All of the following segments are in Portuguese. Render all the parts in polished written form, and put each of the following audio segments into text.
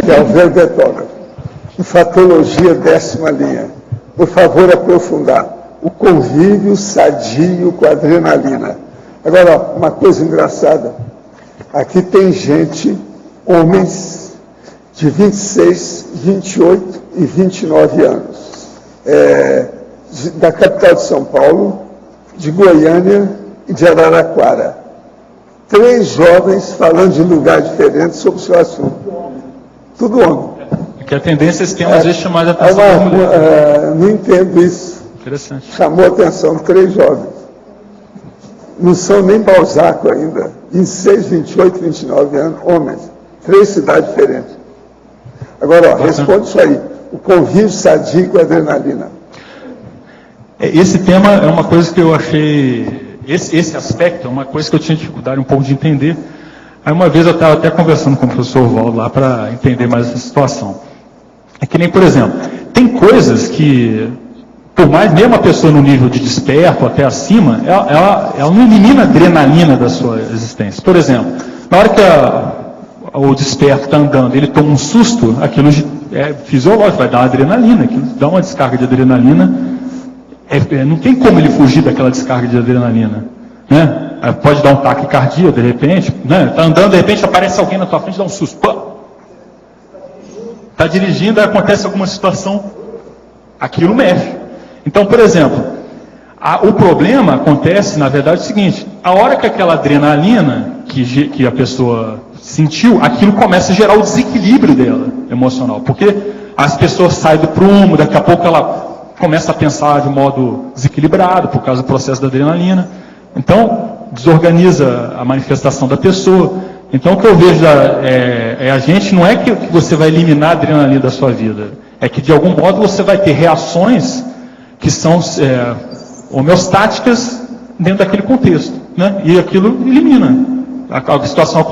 que é o verbo etógrafo. Enfatologia, 10ª linha. Por favor, aprofundar. O convívio sadio com a adrenalina. Agora, ó, uma coisa engraçada. Aqui tem gente, homens, de 26, 28 e 29 anos. Da capital de São Paulo, de Goiânia e de Araraquara. 3 jovens falando de lugar diferente sobre o seu assunto. Tudo homem. Porque a tendência é esse tema às vezes chamar a atenção da mulher. Não entendo isso. Interessante. Chamou a atenção 3 jovens. Não são nem Balzac ainda. 26, 28, 29 anos, homens. 3 cidades diferentes. Agora, ó, responde isso aí. O convívio sadio com a adrenalina. Esse tema é uma coisa que eu achei... Esse aspecto é uma coisa que eu tinha dificuldade um pouco de entender. Aí uma vez eu estava até conversando com o professor Valdo lá para entender mais essa situação. É que nem, por exemplo, tem coisas que, por mais mesmo a pessoa no nível de desperto até acima, ela não elimina a adrenalina da sua existência. Por exemplo, na hora que o desperto está andando, ele toma um susto, aquilo é fisiológico, vai dar uma adrenalina, aquilo dá uma descarga de adrenalina. Não tem como ele fugir daquela descarga de adrenalina, né? Pode dar um taquicardia de repente, né? Está andando, de repente aparece alguém na tua frente, dá um susto. Está dirigindo, aí acontece alguma situação, aquilo mexe. Então, por exemplo, o problema acontece, na verdade, é o seguinte: a hora que aquela adrenalina que a pessoa sentiu, aquilo começa a gerar o desequilíbrio dela, emocional, porque as pessoas saem do prumo, daqui a pouco ela começa a pensar de modo desequilibrado por causa do processo da adrenalina. Então, desorganiza a manifestação da pessoa. Então, o que eu vejo a gente não é que você vai eliminar a adrenalina da sua vida, é que de algum modo você vai ter reações que são homeostáticas dentro daquele contexto, né? E aquilo elimina. A situação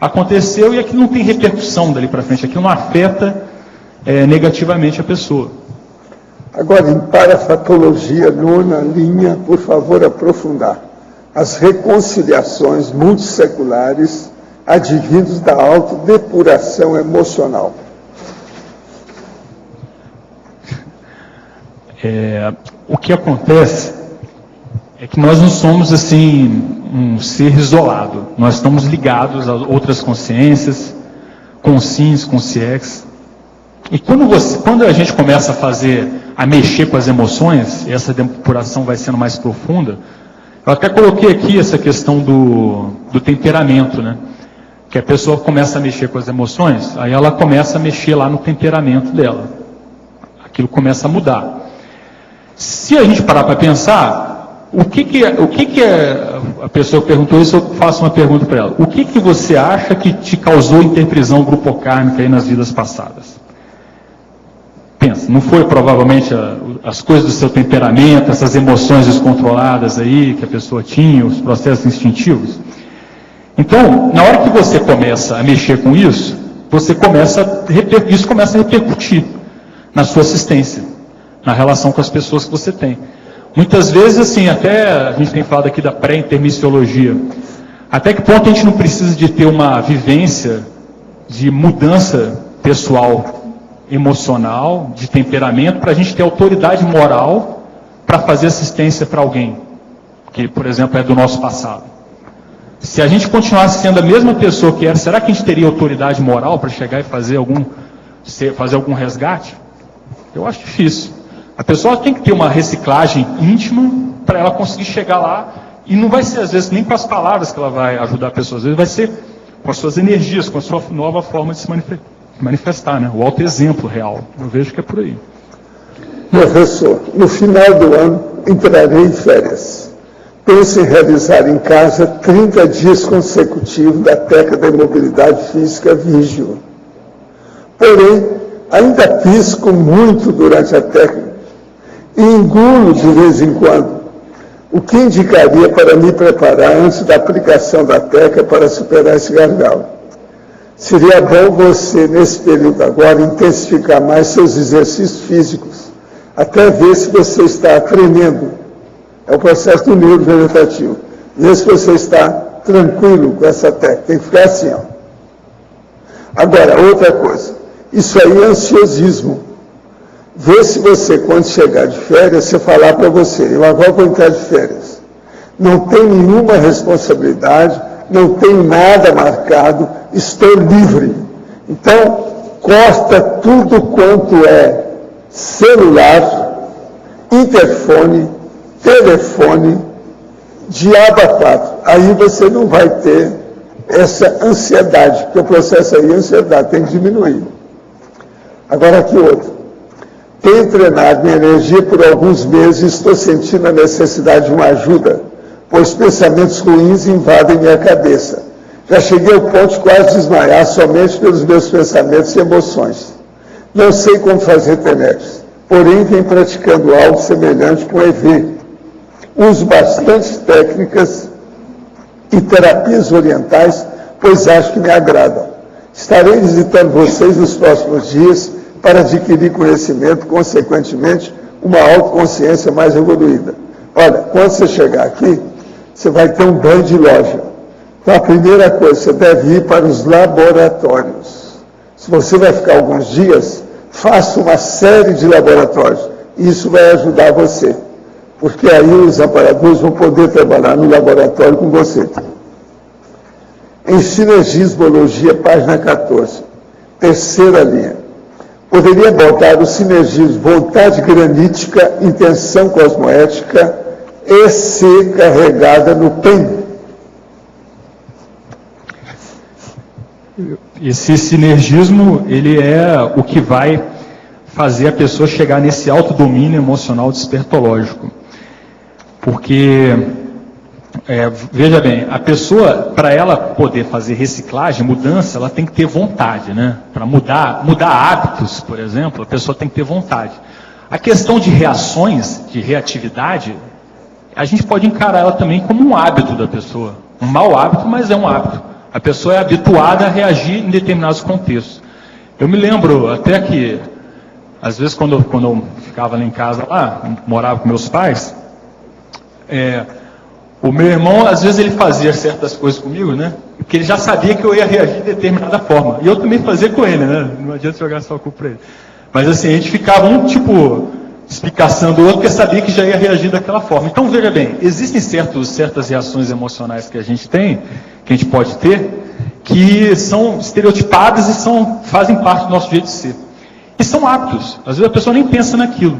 aconteceu e aquilo não tem repercussão dali para frente, aquilo não afeta negativamente a pessoa. Agora, em parafatologia, 9ª linha, por favor, aprofundar. As reconciliações multisseculares advindos da autodepuração emocional. O que acontece é que nós não somos assim um ser isolado. Nós estamos ligados a outras consciências, consciências, consciências. E quando a gente começa a mexer com as emoções, e essa depuração vai sendo mais profunda, eu até coloquei aqui essa questão do temperamento, né? Que a pessoa começa a mexer com as emoções, aí ela começa a mexer lá no temperamento dela. Aquilo começa a mudar. Se a gente parar para pensar, o que é a pessoa que perguntou isso, eu faço uma pergunta para ela. O que você acha que te causou interprisão grupocármica aí nas vidas passadas? Pensa, não foi provavelmente as coisas do seu temperamento, essas emoções descontroladas aí que a pessoa tinha, os processos instintivos? Então, na hora que você começa a mexer com isso, isso começa a repercutir na sua assistência, na relação com as pessoas que você tem. Muitas vezes, assim, até a gente tem falado aqui da pré-intermissiologia, até que ponto a gente não precisa de ter uma vivência de mudança pessoal, emocional, de temperamento, para a gente ter autoridade moral para fazer assistência para alguém, que, por exemplo, é do nosso passado. Se a gente continuasse sendo a mesma pessoa que era, será que a gente teria autoridade moral para chegar e fazer algum resgate? Eu acho difícil. A pessoa tem que ter uma reciclagem íntima para ela conseguir chegar lá, e não vai ser, às vezes, nem com as palavras que ela vai ajudar a pessoa, às vezes vai ser com as suas energias, com a sua nova forma de se manifestar, né? O autoexemplo real. Eu vejo que é por aí. Professor, no final do ano entrarei em férias. Penso em realizar em casa 30 dias consecutivos da técnica da imobilidade física Vígio. Porém, ainda pisco muito durante a técnica e engulo de vez em quando. O que indicaria para me preparar antes da aplicação da técnica para superar esse gargalo? Seria bom você, nesse período agora, intensificar mais seus exercícios físicos, até ver se você está tremendo. É o processo do neuro vegetativo. Ver se você está tranquilo com essa técnica. Tem que ficar assim, ó. Agora, outra coisa, isso aí é ansiosismo. Vê se você, quando chegar de férias, você falar para você, eu agora vou entrar de férias. Não tenho nenhuma responsabilidade, não tenho nada marcado, estou livre. Então, corta tudo quanto é celular, interfone, telefone, diabo a quatro. Aí você não vai ter essa ansiedade, porque o processo aí é ansiedade, tem que diminuir. Agora aqui outro. Tenho treinado minha energia por alguns meses e estou sentindo a necessidade de uma ajuda, pois pensamentos ruins invadem minha cabeça. Já cheguei ao ponto de quase desmaiar somente pelos meus pensamentos e emoções. Não sei como fazer remédios, porém venho praticando algo semelhante com EV. Uso bastante técnicas e terapias orientais, pois acho que me agradam. Estarei visitando vocês nos próximos dias para adquirir conhecimento, consequentemente, uma autoconsciência mais evoluída. Olha, quando você chegar aqui, você vai ter um banho de loja. Então, a primeira coisa, você deve ir para os laboratórios. Se você vai ficar alguns dias, faça uma série de laboratórios. Isso vai ajudar você, porque aí os amparadores vão poder trabalhar no laboratório com você. Em Sinergismologia, página 14, terceira linha. Poderia botar o sinergismo vontade granítica, intenção cosmoética e ser carregada no PEN. Esse sinergismo, ele é o que vai fazer a pessoa chegar nesse autodomínio emocional despertológico. Porque, veja bem, a pessoa, para ela poder fazer reciclagem, mudança, ela tem que ter vontade, né? Para mudar hábitos, por exemplo, a pessoa tem que ter vontade. A questão de reações, de reatividade, a gente pode encarar ela também como um hábito da pessoa. Um mau hábito, mas é um hábito. A pessoa é habituada a reagir em determinados contextos. Eu me lembro até que, às vezes, quando eu ficava lá em casa, morava com meus pais, o meu irmão, às vezes, ele fazia certas coisas comigo, né? Porque ele já sabia que eu ia reagir de determinada forma. E eu também fazia com ele, né? Não adianta jogar só a culpa para ele. Mas assim, a gente ficava espicaçando o outro, porque sabia que já ia reagir daquela forma. Então, veja bem, existem certas reações emocionais que a gente tem, que a gente pode ter, que são estereotipadas e fazem parte do nosso jeito de ser. E são hábitos. Às vezes a pessoa nem pensa naquilo.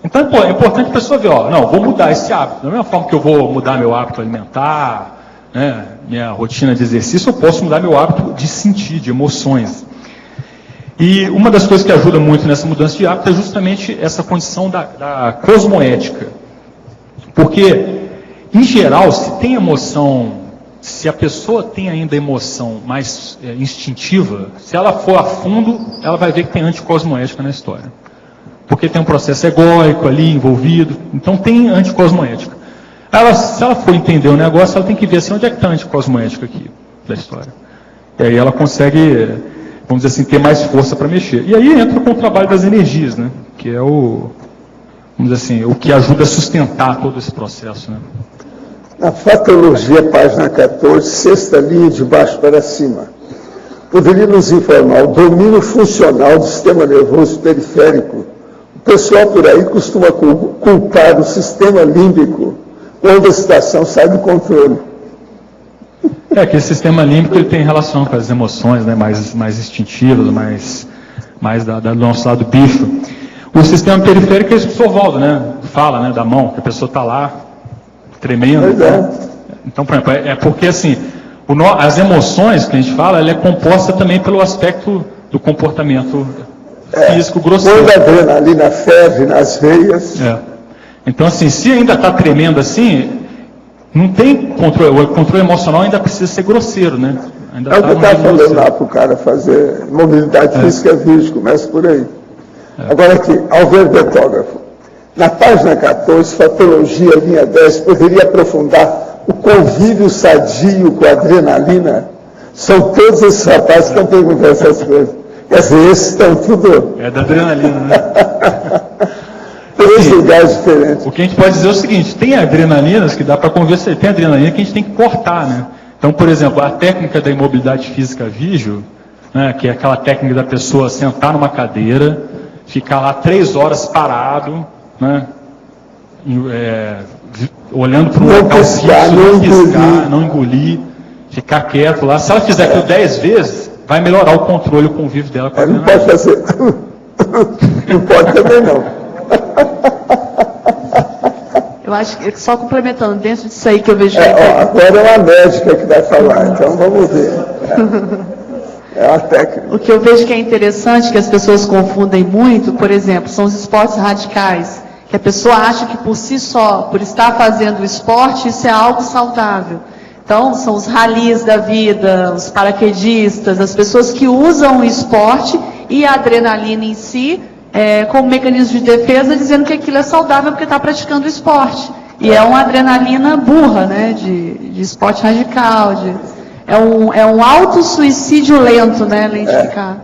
Então é importante a pessoa ver, vou mudar esse hábito. Da mesma forma que eu vou mudar meu hábito alimentar, né, minha rotina de exercício, eu posso mudar meu hábito de sentir, de emoções. E uma das coisas que ajuda muito nessa mudança de hábito é justamente essa condição da cosmoética. Porque, em geral, se a pessoa tem ainda emoção mais instintiva, se ela for a fundo, ela vai ver que tem anticosmoética na história. Porque tem um processo egóico ali envolvido, então tem anticosmoética. Se ela for entender o negócio, ela tem que ver assim, onde é que está a anticosmoética aqui da história. E aí ela consegue, vamos dizer assim, ter mais força para mexer. E aí entra com o trabalho das energias, né? Que é vamos dizer assim, o que ajuda a sustentar todo esse processo, né? Na Fatologia, página 14, sexta linha de baixo para cima. Poderia nos informar o domínio funcional do sistema nervoso periférico? O pessoal por aí costuma culpar o sistema límbico quando a situação sai do controle. Que esse sistema límbico ele tem relação com as emoções, né, mais instintivas, mais do nosso lado bicho. O sistema periférico é isso que o Sorvaldo, né, fala, né, da mão, que a pessoa está lá tremendo. Então, por exemplo, é porque assim, as emoções que a gente fala, ela é composta também pelo aspecto do comportamento físico grosseiro. Quando a adrenalina ferve nas veias. Então, assim, se ainda está tremendo assim, não tem controle. O controle emocional ainda precisa ser grosseiro, né? Ainda o que eu estava falando lá para o cara fazer mobilidade física vídeo, começa por aí. Agora aqui, Alver Betógrafo. Na página 14, Fatologia, linha 10, poderia aprofundar o convívio sadio com a adrenalina? São todos esses rapazes que estão perguntando essas coisas. Quer dizer, esses estão tudo... É da adrenalina, né? Três lugares diferentes. O que a gente pode dizer é o seguinte, tem adrenalinas que dá para conversar, tem adrenalina que a gente tem que cortar, né? Então, por exemplo, a técnica da imobilidade física vídeo, né, que é aquela técnica da pessoa sentar numa cadeira, ficar lá 3 horas parado, né, olhando para um local fixo, não piscar, não engolir, ficar quieto lá. Se ela fizer aquilo 10 vezes, vai melhorar o controle, o convívio dela com a não pode fazer. Não pode também não. Eu acho que, só complementando, dentro disso aí que eu vejo... agora é uma médica que vai falar, então vamos ver. É uma técnica. O que eu vejo que é interessante, que as pessoas confundem muito, por exemplo, são os esportes radicais, que a pessoa acha que por si só, por estar fazendo o esporte, isso é algo saudável. Então, são os ralis da vida, os paraquedistas, as pessoas que usam o esporte e a adrenalina em si, como mecanismo de defesa, dizendo que aquilo é saudável porque está praticando o esporte. E é uma adrenalina burra, né, de esporte radical, é um auto-suicídio lento, né, lentificar.